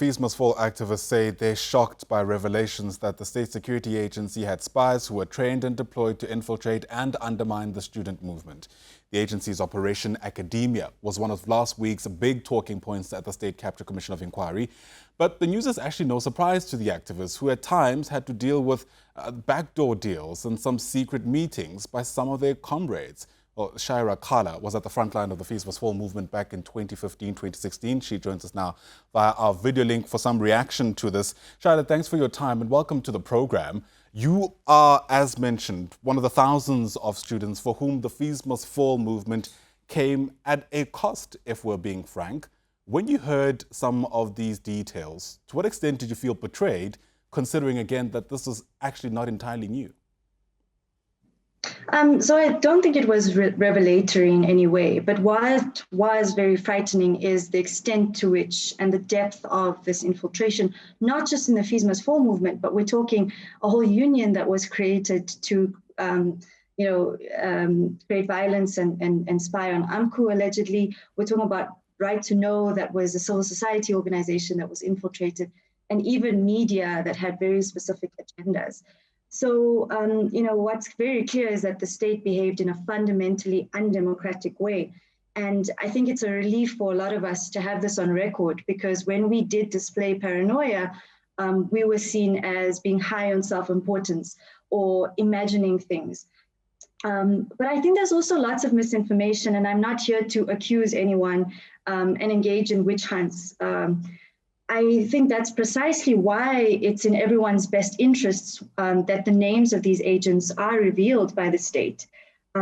Fees Must Fall activists say they're shocked by revelations that the state security agency had spies who were trained and deployed to infiltrate and undermine the student movement. The agency's Operation Academia was one of last week's big talking points at the State Capture Commission of Inquiry. But the news is actually no surprise to the activists, who at times had to deal with backdoor deals and some secret meetings by some of their comrades. Well, Shaeera Kalla was at the front line of the Fees Must Fall movement back in 2015, 2016. She joins us now via our video link for some reaction to this. Shaeera, thanks for your time and welcome to the program. You are, as mentioned, one of the thousands of students for whom the Fees Must Fall movement came at a cost, if we're being frank. When you heard some of these details, to what extent did you feel betrayed, considering again that this is actually not entirely new? So I don't think it was revelatory in any way, but what was very frightening is the extent to which and the depth of this infiltration, not just in the Fees Must Fall movement, but we're talking a whole union that was created to, create violence and spy on AMCU allegedly. We're talking about Right to Know, that was a civil society organization that was infiltrated, and even media that had very specific agendas. So, what's very clear is that the state behaved in a fundamentally undemocratic way. And I think it's a relief for a lot of us to have this on record, because when we did display paranoia, we were seen as being high on self-importance or imagining things. But I think there's also lots of misinformation, and I'm not here to accuse anyone and engage in witch hunts. I think that's precisely why it's in everyone's best interests that the names of these agents are revealed by the state,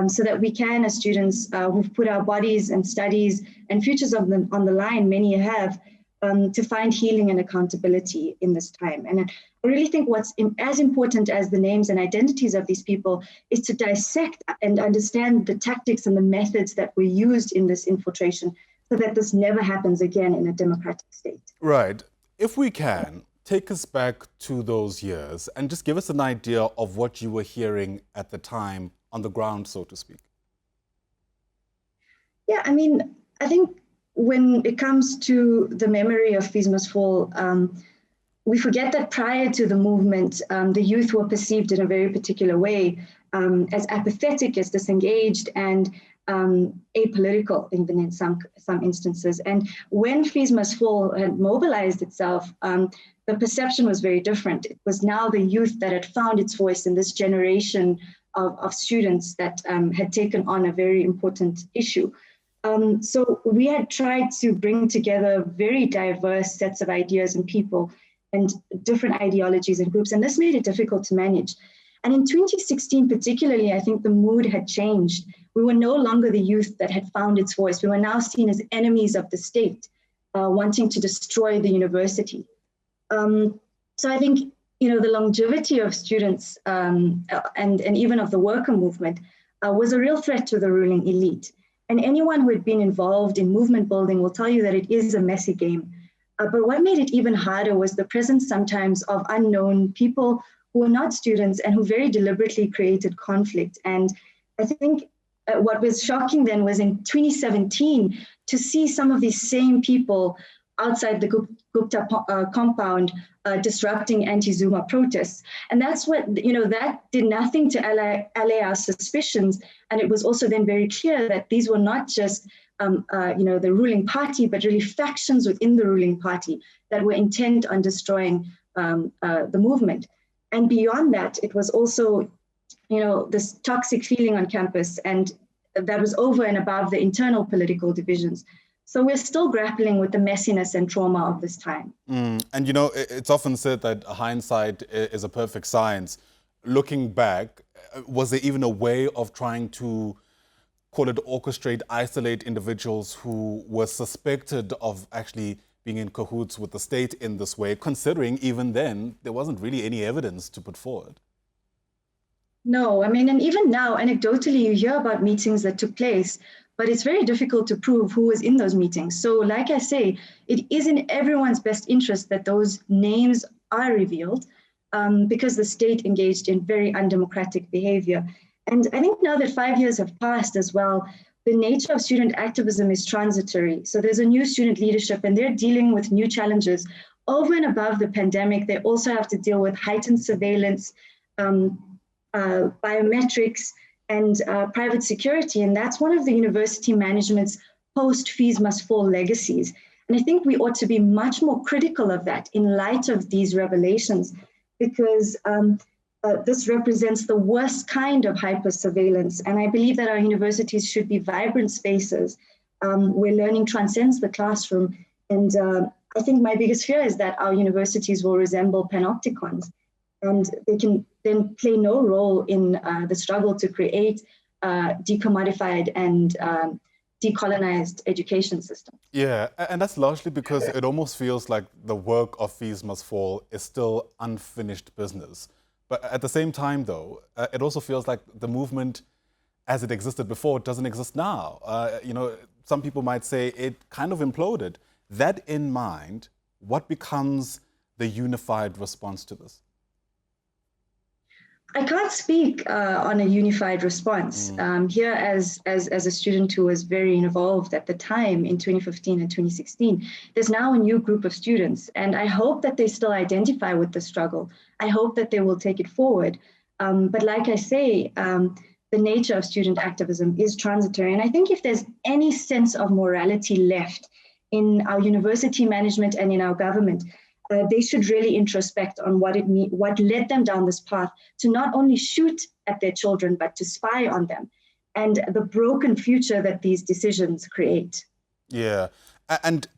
so that we can, as students who've put our bodies and studies and futures of them on the line, many have, to find healing and accountability in this time. And I really think what's as important as the names and identities of these people is to dissect and understand the tactics and the methods that were used in this infiltration, so that this never happens again in a democratic state. Right. If we can, take us back to those years and just give us an idea of what you were hearing at the time on the ground, so to speak. Yeah, I mean, I think when it comes to the memory of Fees Must Fall, we forget that prior to the movement, the youth were perceived in a very particular way, as apathetic, as disengaged, and apolitical, even in some instances. And when Fees Must Fall had mobilized itself, the perception was very different. It was now the youth that had found its voice in this generation of students that had taken on a very important issue. So we had tried to bring together very diverse sets of ideas and people and different ideologies and groups, and this made it difficult to manage. And in 2016, particularly, I think the mood had changed. We were no longer the youth that had found its voice. We were now seen as enemies of the state, wanting to destroy the university. So I think, the longevity of students and even of the worker movement was a real threat to the ruling elite. And anyone who had been involved in movement building will tell you that it is a messy game. But what made it even harder was the presence sometimes of unknown people who were not students and who very deliberately created conflict. And I think what was shocking then was in 2017 to see some of these same people outside the Gupta compound disrupting anti-Zuma protests. And that's what, that did nothing to allay our suspicions. And it was also then very clear that these were not just the ruling party, but really factions within the ruling party that were intent on destroying the movement. And beyond that, it was also, this toxic feeling on campus, and that was over and above the internal political divisions. So we're still grappling with the messiness and trauma of this time. And it's often said that hindsight is a perfect science. Looking back, was there even a way of trying to, call it, orchestrate, isolate individuals who were suspected of actually being in cahoots with the state in this way, considering even then there wasn't really any evidence to put forward? No, I mean, and even now, anecdotally, you hear about meetings that took place, but it's very difficult to prove who was in those meetings. So like I say, it is in everyone's best interest that those names are revealed, because the state engaged in very undemocratic behavior. And I think now that 5 years have passed as well, the nature of student activism is transitory. So there's a new student leadership and they're dealing with new challenges, over and above the pandemic, they also have to deal with heightened surveillance, biometrics, and private security. And that's one of the university management's post-fees must fall legacies. And I think we ought to be much more critical of that in light of these revelations, because this represents the worst kind of hyper-surveillance. And I believe that our universities should be vibrant spaces where learning transcends the classroom. And I think my biggest fear is that our universities will resemble panopticons, and they can then play no role in the struggle to create decommodified and decolonized education system. Yeah, and that's largely because it almost feels like the work of Fees Must Fall is still unfinished business. But at the same time, though, it also feels like the movement as it existed before doesn't exist now. Some people might say it kind of imploded. That in mind, what becomes the unified response to this? I can't speak on a unified response. Here, as a student who was very involved at the time in 2015 and 2016, there's now a new group of students, and I hope that they still identify with the struggle. I hope that they will take it forward. But like I say, the nature of student activism is transitory. And I think if there's any sense of morality left in our university management and in our government, they should really introspect on what led them down this path to not only shoot at their children, but to spy on them, and the broken future that these decisions create. Yeah. And,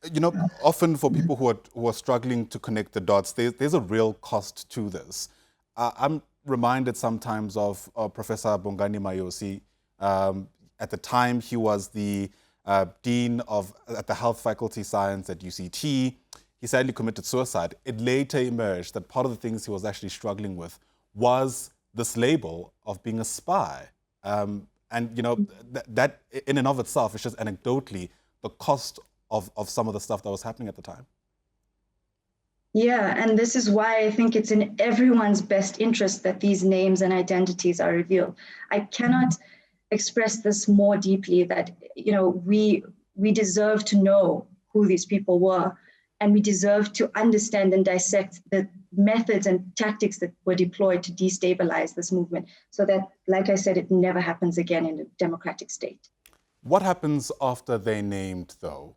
often for people who are struggling to connect the dots, there's a real cost to this. I'm reminded sometimes of Professor Bongani Mayosi. At the time, he was the dean at the Health Faculty Science at UCT. He sadly committed suicide. It later emerged that part of the things he was actually struggling with was this label of being a spy. That in and of itself is just anecdotally the cost of some of the stuff that was happening at the time. Yeah, and this is why I think it's in everyone's best interest that these names and identities are revealed. I cannot express this more deeply, that we deserve to know who these people were, and we deserve to understand and dissect the methods and tactics that were deployed to destabilize this movement, so that, like I said, it never happens again in a democratic state. What happens after they're named, though?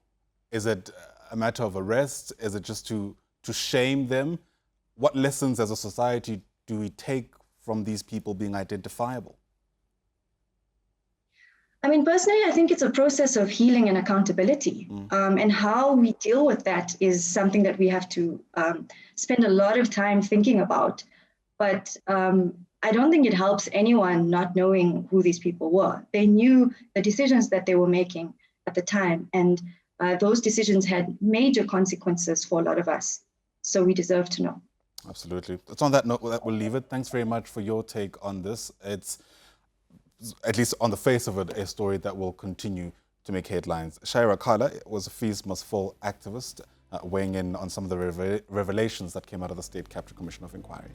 Is it a matter of arrest? Is it just to shame them? What lessons as a society do we take from these people being identifiable? I mean, personally, I think it's a process of healing and accountability. And how we deal with that is something that we have to spend a lot of time thinking about. But I don't think it helps anyone not knowing who these people were. They knew the decisions that they were making at the time, and those decisions had major consequences for a lot of us. So we deserve to know. Absolutely. It's on that note that we'll leave it. Thanks very much for your take on this. It's, at least on the face of it, a story that will continue to make headlines. Shaeera Kalla was a Fees Must Fall activist, weighing in on some of the revelations that came out of the State Capture Commission of Inquiry.